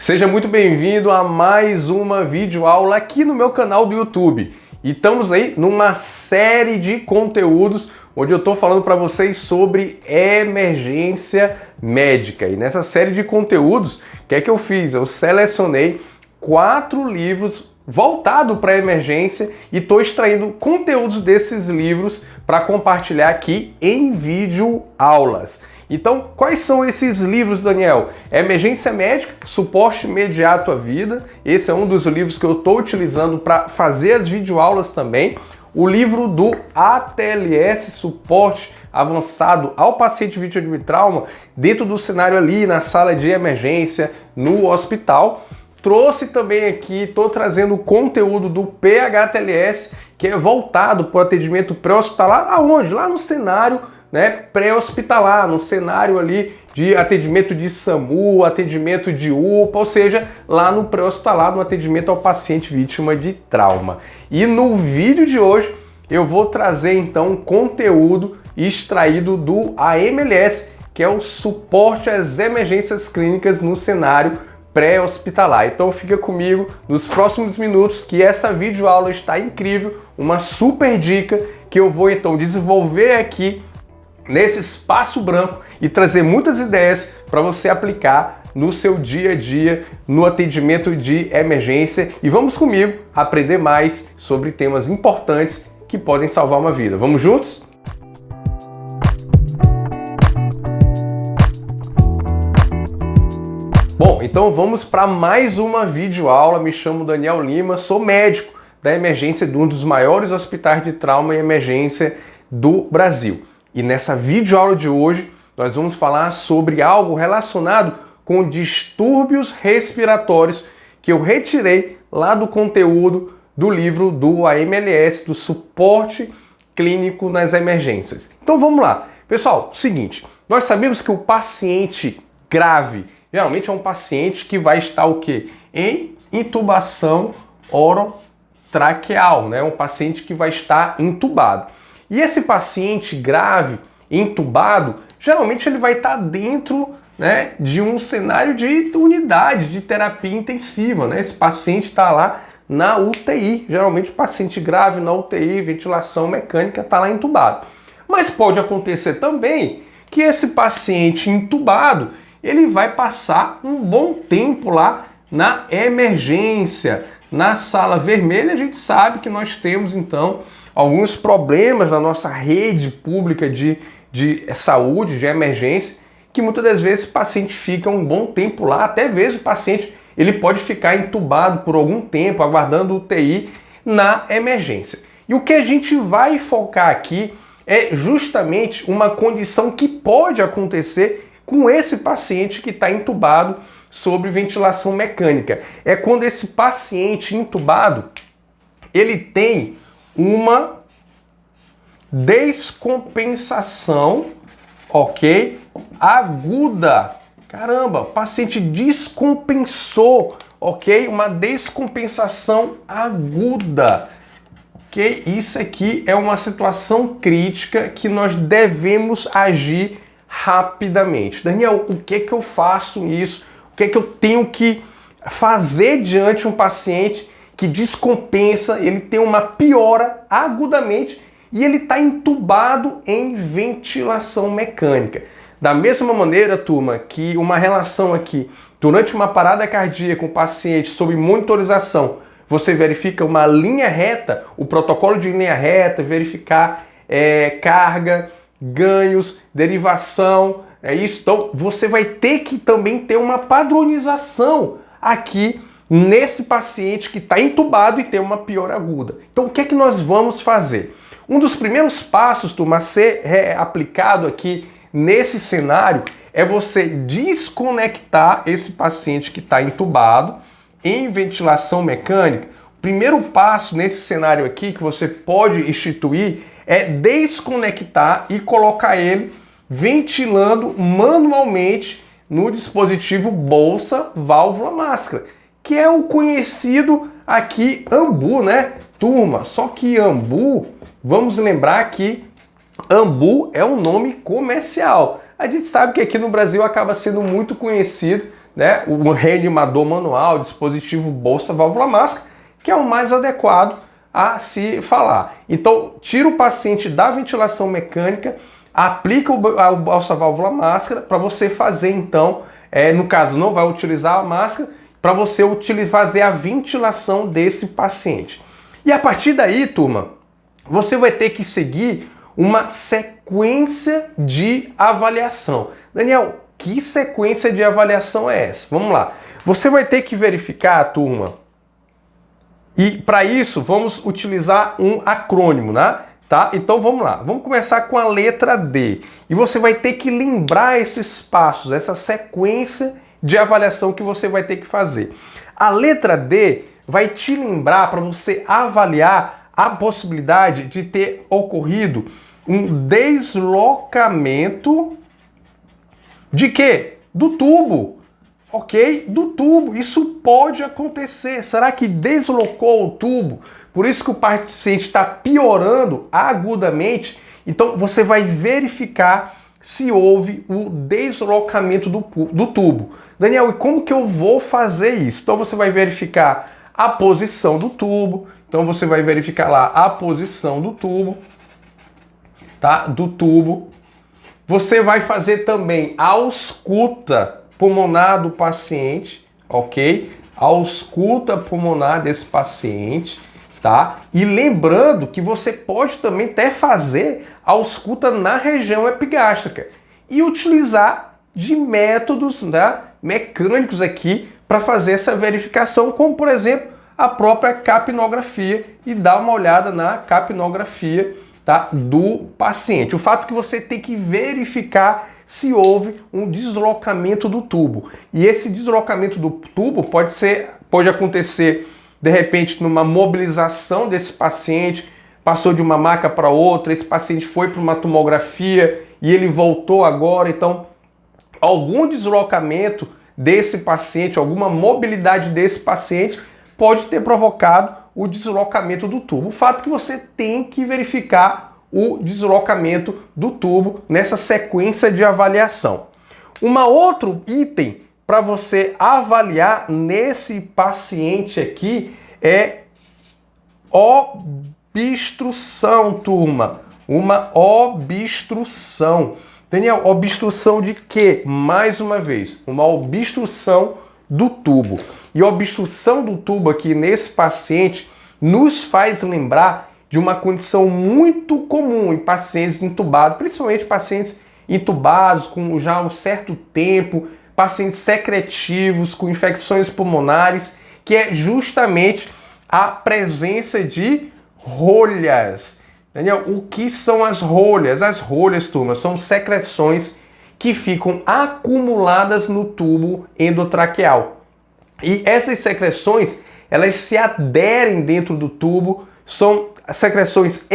Seja muito bem-vindo a mais uma videoaula aqui no meu canal do YouTube. E estamos aí numa série de conteúdos onde eu estou falando para vocês sobre emergência médica. E nessa série de conteúdos, o que é que eu fiz? Eu selecionei 4 livros voltados para emergência e estou extraindo conteúdos desses livros para compartilhar aqui em videoaulas. Então, quais são esses livros, Daniel? Emergência Médica, Suporte Imediato à Vida. Esse é um dos livros que eu estou utilizando para fazer as videoaulas também. O livro do ATLS, Suporte Avançado ao Paciente Vítima de Trauma, dentro do cenário ali, na sala de emergência, no hospital. Trouxe também aqui, estou trazendo conteúdo do PHTLS, que é voltado para o atendimento pré-hospitalar. Aonde? Lá no cenário pré-hospitalar, no cenário ali de atendimento de SAMU, atendimento de UPA, ou seja, lá no pré-hospitalar, no atendimento ao paciente vítima de trauma. E no vídeo de hoje eu vou trazer então conteúdo extraído do AMLS, que é o suporte às emergências clínicas no cenário pré-hospitalar. Então fica comigo nos próximos minutos que essa videoaula está incrível, uma super dica que eu vou então desenvolver aqui nesse espaço branco e trazer muitas ideias para você aplicar no seu dia a dia, no atendimento de emergência. E vamos comigo aprender mais sobre temas importantes que podem salvar uma vida. Vamos juntos? Bom, então vamos para mais uma videoaula. Me chamo Daniel Lima, sou médico da emergência de um dos maiores hospitais de trauma e emergência do Brasil. E nessa videoaula de hoje, nós vamos falar sobre algo relacionado com distúrbios respiratórios que eu retirei lá do conteúdo do livro do AMLS, do Suporte Clínico nas Emergências. Então vamos lá. Pessoal, seguinte, nós sabemos que o paciente grave, geralmente é um paciente que vai estar o quê? Em intubação orotraqueal, né? Um paciente que vai estar intubado. E esse paciente grave, intubado, geralmente ele vai estar dentro, de um cenário de unidade de terapia intensiva, né? Esse paciente está lá na UTI, geralmente o paciente grave na UTI, ventilação mecânica, está lá intubado. Mas pode acontecer também que esse paciente intubado, ele vai passar um bom tempo lá na emergência, na sala vermelha. A gente sabe que nós temos então alguns problemas na nossa rede pública de saúde, de emergência, que muitas das vezes o paciente fica um bom tempo lá, até mesmo o paciente ele pode ficar entubado por algum tempo, aguardando UTI na emergência. E o que a gente vai focar aqui é justamente uma condição que pode acontecer com esse paciente que está entubado sob ventilação mecânica. É quando esse paciente entubado, ele tem uma descompensação, ok? Aguda. Caramba, o paciente descompensou, ok? Uma descompensação aguda, ok? Isso aqui é uma situação crítica que nós devemos agir rapidamente. Daniel, o que é que eu faço nisso? O que é que eu tenho que fazer diante de um paciente que descompensa, ele tem uma piora agudamente e ele está entubado em ventilação mecânica? Da mesma maneira, turma, que uma relação aqui, durante uma parada cardíaca com o paciente sob monitorização, você verifica uma linha reta, o protocolo de linha reta, verificar carga, ganhos, derivação, é isso. Então, você vai ter que também ter uma padronização aqui nesse paciente que está entubado e tem uma piora aguda. Então, o que é que nós vamos fazer? Um dos primeiros passos, turma, a ser aplicado aqui nesse cenário é você desconectar esse paciente que está entubado em ventilação mecânica. O primeiro passo nesse cenário aqui que você pode instituir é desconectar e colocar ele ventilando manualmente no dispositivo bolsa, válvula, máscara, que é o conhecido aqui AMBU, né, turma? Só que AMBU, vamos lembrar que AMBU é um nome comercial. A gente sabe que aqui no Brasil acaba sendo muito conhecido né, o reanimador manual, dispositivo bolsa, válvula máscara, que é o mais adequado a se falar. Então, tira o paciente da ventilação mecânica, aplica a bolsa válvula máscara para você fazer, então, no caso, não vai utilizar a máscara, para você fazer a ventilação desse paciente. E a partir daí, turma, você vai ter que seguir uma sequência de avaliação. Daniel, que sequência de avaliação é essa? Vamos lá. Você vai ter que verificar, turma, e para isso vamos utilizar um acrônimo, né? Tá? Então vamos lá. Vamos começar com a letra D. E você vai ter que lembrar esses passos, essa sequência de avaliação que você vai ter que fazer. A letra D vai te lembrar para você avaliar a possibilidade de ter ocorrido um deslocamento de quê? Do tubo. Ok? Do tubo. Isso pode acontecer. Será que deslocou o tubo? Por isso que o paciente está piorando agudamente. Então você vai verificar se houve o deslocamento do tubo. Daniel, e como que eu vou fazer isso? Então você vai verificar a posição do tubo. Então você vai verificar lá a posição do tubo, tá? Do tubo. Você vai fazer também a ausculta pulmonar do paciente, ok? A ausculta pulmonar desse paciente, tá? E lembrando que você pode também até fazer a ausculta na região epigástrica e utilizar de métodos, né, mecânicos aqui para fazer essa verificação, como por exemplo a própria capnografia, e dar uma olhada na capnografia, tá, do paciente. O fato é que você tem que verificar se houve um deslocamento do tubo. E esse deslocamento do tubo pode acontecer de repente numa mobilização desse paciente, passou de uma maca para outra, esse paciente foi para uma tomografia e ele voltou agora. Então, algum deslocamento desse paciente, alguma mobilidade desse paciente pode ter provocado o deslocamento do tubo. O fato é que você tem que verificar o deslocamento do tubo nessa sequência de avaliação. Outro item para você avaliar nesse paciente aqui é obstrução, turma. Uma obstrução. Daniel, obstrução de quê? Mais uma vez, uma obstrução do tubo. E a obstrução do tubo aqui nesse paciente nos faz lembrar de uma condição muito comum em pacientes intubados, principalmente pacientes intubados com já um certo tempo, pacientes secretivos com infecções pulmonares, que é justamente a presença de rolhas. Daniel, o que são as rolhas? As rolhas, turma, são secreções que ficam acumuladas no tubo endotraqueal. E essas secreções, elas se aderem dentro do tubo, são secreções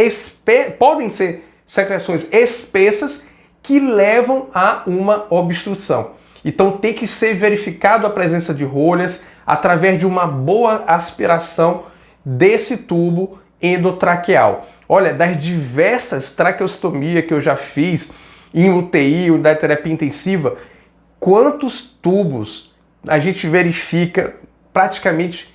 podem ser secreções espessas que levam a uma obstrução. Então tem que ser verificado a presença de rolhas através de uma boa aspiração desse tubo endotraqueal. Olha, das diversas traqueostomias que eu já fiz em UTI, da terapia intensiva, quantos tubos a gente verifica praticamente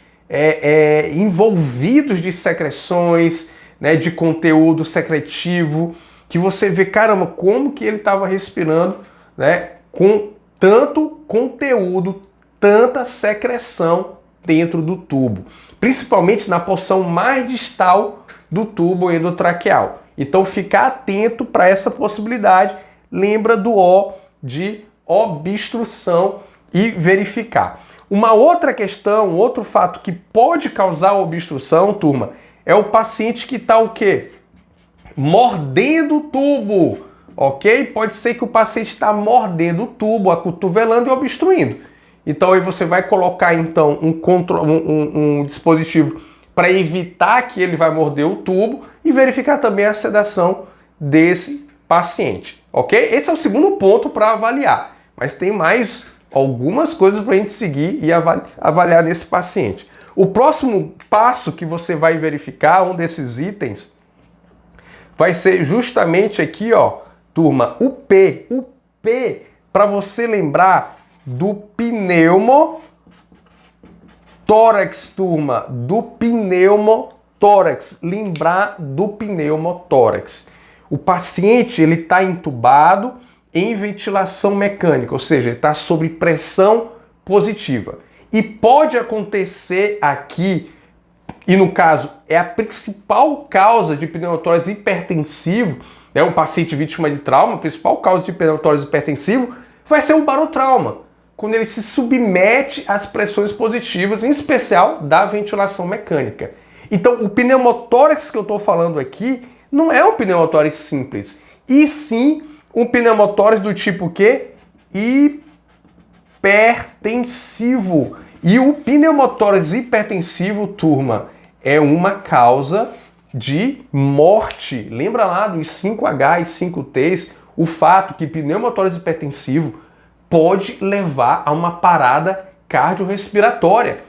envolvidos de secreções, né, de conteúdo secretivo, que você vê, caramba, como que ele estava respirando, né, com tanto conteúdo, tanta secreção dentro do tubo, principalmente na porção mais distal do tubo endotraqueal. Então ficar atento para essa possibilidade, lembra do O de obstrução e verificar. Uma outra questão, outro fato que pode causar obstrução, turma, é o paciente que está o quê? Mordendo o tubo, ok? Pode ser que o paciente está mordendo o tubo, acotovelando e obstruindo. Então aí você vai colocar então um dispositivo para evitar que ele vai morder o tubo e verificar também a sedação desse paciente, ok? Esse é o segundo ponto para avaliar, mas tem mais algumas coisas para a gente seguir e avaliar nesse paciente. O próximo passo que você vai verificar, um desses itens, vai ser justamente aqui, ó, turma, o P. O P, para você lembrar, do pneumotórax, turma, do pneumotórax, lembrar do pneumotórax. O paciente ele está entubado em ventilação mecânica, ou seja, ele está sob pressão positiva. E pode acontecer aqui, e no caso é a principal causa de pneumotórax hipertensivo, né, um paciente vítima de trauma, a principal causa de pneumotórax hipertensivo vai ser o barotrauma, quando ele se submete às pressões positivas, em especial da ventilação mecânica. Então, o pneumotórax que eu estou falando aqui não é um pneumotórax simples, e sim um pneumotórax do tipo quê? Hipertensivo. E o pneumotórax hipertensivo, turma, é uma causa de morte. Lembra lá dos 5H e 5Ts, o fato que pneumotórax hipertensivo pode levar a uma parada cardiorrespiratória.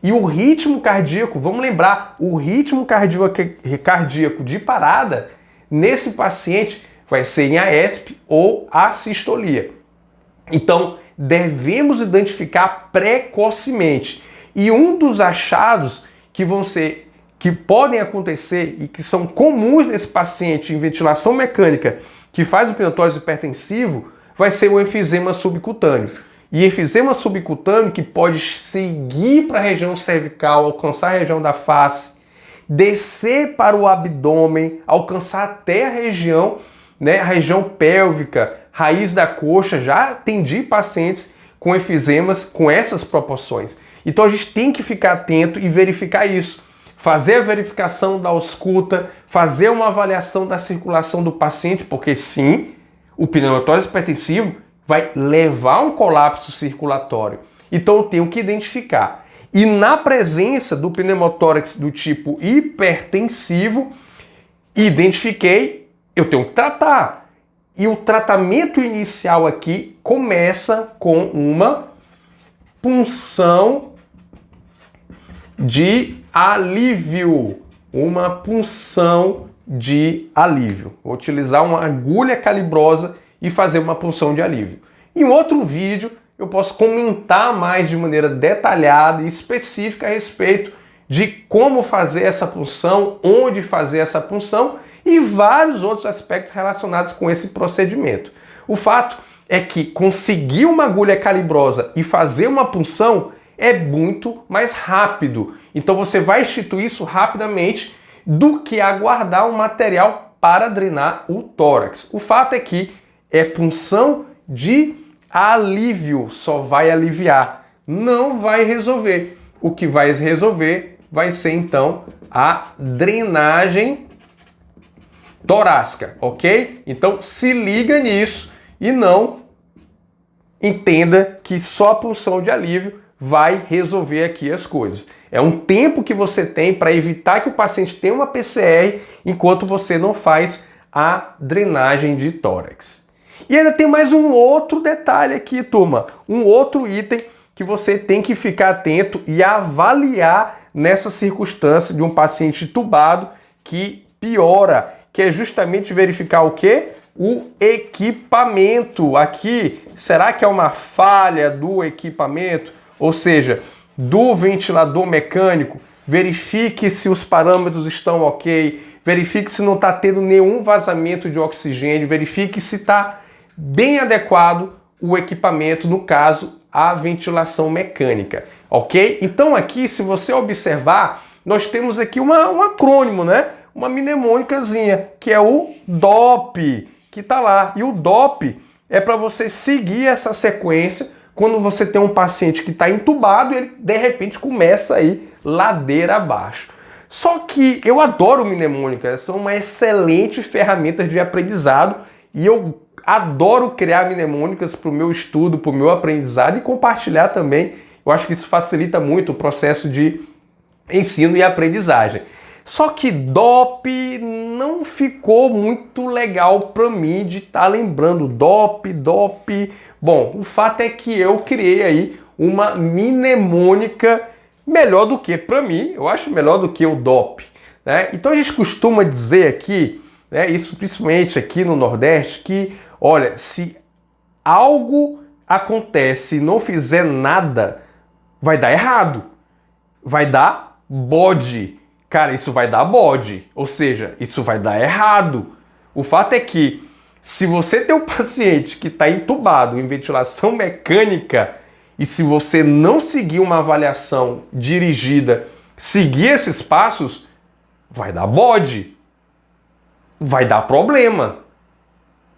E o ritmo cardíaco, vamos lembrar, o ritmo cardíaco de parada nesse paciente vai ser em AESP ou assistolia. Então, devemos identificar precocemente. E um dos achados que podem acontecer e que são comuns nesse paciente em ventilação mecânica que faz o pneumotórax hipertensivo vai ser o enfisema subcutâneo. E enfisema subcutâneo que pode seguir para a região cervical, alcançar a região da face, descer para o abdômen, alcançar até a região pélvica, raiz da coxa. Já atendi pacientes com enfisemas com essas proporções. Então a gente tem que ficar atento e verificar isso. Fazer a verificação da ausculta, fazer uma avaliação da circulação do paciente, porque sim, o pneumotórax hipertensivo vai levar a um colapso circulatório. Então eu tenho que identificar. E na presença do pneumotórax do tipo hipertensivo, identifiquei, eu tenho que tratar. E o tratamento inicial aqui começa com uma punção de alívio. Uma punção de alívio. Vou utilizar uma agulha calibrosa e fazer uma punção de alívio. Em outro vídeo, eu posso comentar mais de maneira detalhada e específica a respeito de como fazer essa punção, onde fazer essa punção e vários outros aspectos relacionados com esse procedimento. O fato é que conseguir uma agulha calibrosa e fazer uma punção é muito mais rápido. Então você vai instituir isso rapidamente do que aguardar um material para drenar o tórax. O fato é que é punção de alívio, só vai aliviar, não vai resolver. O que vai resolver vai ser então a drenagem torácica, ok? Então se liga nisso e não entenda que só a punção de alívio vai resolver aqui as coisas. É um tempo que você tem para evitar que o paciente tenha uma PCR enquanto você não faz a drenagem de tórax. E ainda tem mais um outro detalhe aqui, turma. Um outro item que você tem que ficar atento e avaliar nessa circunstância de um paciente entubado que piora, que é justamente verificar o quê? O equipamento. Aqui, será que é uma falha do equipamento? Ou seja, do ventilador mecânico? Verifique se os parâmetros estão ok, verifique se não está tendo nenhum vazamento de oxigênio, verifique se está bem adequado o equipamento, no caso, a ventilação mecânica, ok? Então aqui, se você observar, nós temos aqui um acrônimo, né? Uma mnemônicazinha, que é o DOP, que está lá. E o DOP é para você seguir essa sequência quando você tem um paciente que está entubado e ele, de repente, começa a ir ladeira abaixo. Só que eu adoro mnemônicas, são uma excelente ferramenta de aprendizado e eu adoro criar mnemônicas para o meu estudo, para o meu aprendizado e compartilhar também. Eu acho que isso facilita muito o processo de ensino e aprendizagem. Só que DOP não ficou muito legal para mim de estar lembrando. DOP. Bom, o fato é que eu criei aí uma mnemônica melhor do que, para mim, eu acho melhor do que o DOP, né? Então a gente costuma dizer aqui, né, isso principalmente aqui no Nordeste, que, olha, se algo acontece e não fizer nada, vai dar errado. Vai dar bode. Cara, isso vai dar bode. Ou seja, isso vai dar errado. O fato é que, se você tem um paciente que está entubado em ventilação mecânica e se você não seguir uma avaliação dirigida, seguir esses passos, vai dar bode. Vai dar problema.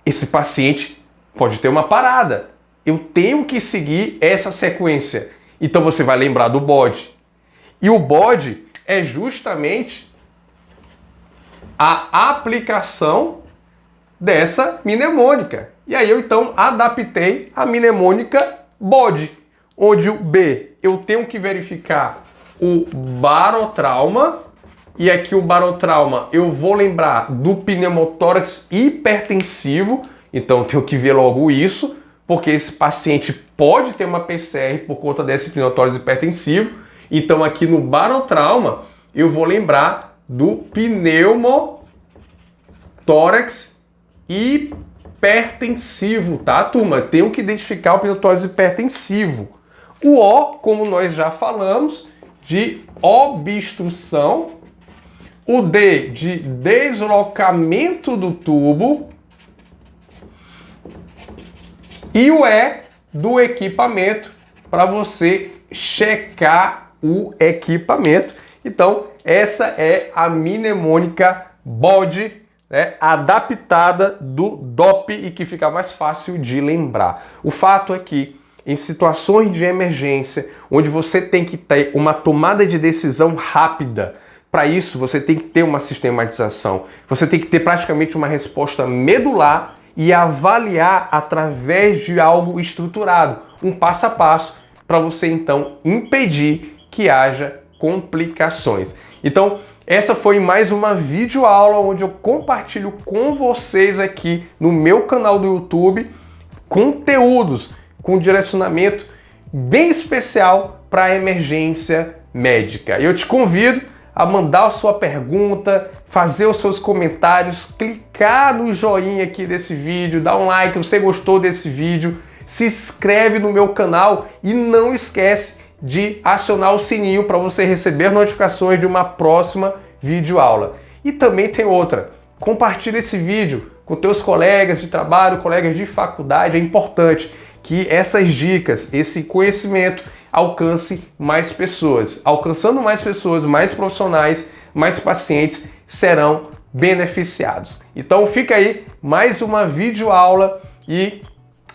Esse paciente pode ter uma parada. Eu tenho que seguir essa sequência. Então você vai lembrar do bode. E o bode é justamente a aplicação dessa mnemônica. E aí eu então adaptei a mnemônica bode, onde o B eu tenho que verificar o barotrauma, e aqui o barotrauma eu vou lembrar do pneumotórax hipertensivo, então eu tenho que ver logo isso, porque esse paciente pode ter uma PCR por conta desse pneumotórax hipertensivo. Então aqui no barotrauma eu vou lembrar do pneumotórax hipertensivo, tá, turma? Tenho que identificar o pneumotórax hipertensivo. O O, como nós já falamos, de obstrução. O D, de deslocamento do tubo. E o E, do equipamento, para você checar o equipamento. Então, essa é a mnemônica bode, né, adaptada do DOP e que fica mais fácil de lembrar. O fato é que, em situações de emergência, onde você tem que ter uma tomada de decisão rápida, para isso você tem que ter uma sistematização, você tem que ter praticamente uma resposta medular e avaliar através de algo estruturado, um passo a passo, para você então impedir que haja complicações. Então, essa foi mais uma videoaula onde eu compartilho com vocês aqui no meu canal do YouTube conteúdos com direcionamento bem especial para a emergência médica. Eu te convido a mandar a sua pergunta, fazer os seus comentários, clicar no joinha aqui desse vídeo, dar um like se você gostou desse vídeo, se inscreve no meu canal e não esquece de acionar o sininho para você receber notificações de uma próxima videoaula. E também tem outra, compartilha esse vídeo com teus colegas de trabalho, colegas de faculdade, é importante que essas dicas, esse conhecimento alcance mais pessoas. Alcançando mais pessoas, mais profissionais, mais pacientes serão beneficiados. Então fica aí mais uma videoaula e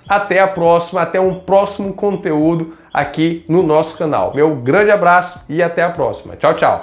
até a próxima, até um próximo conteúdo aqui no nosso canal. Meu grande abraço e até a próxima. Tchau, tchau!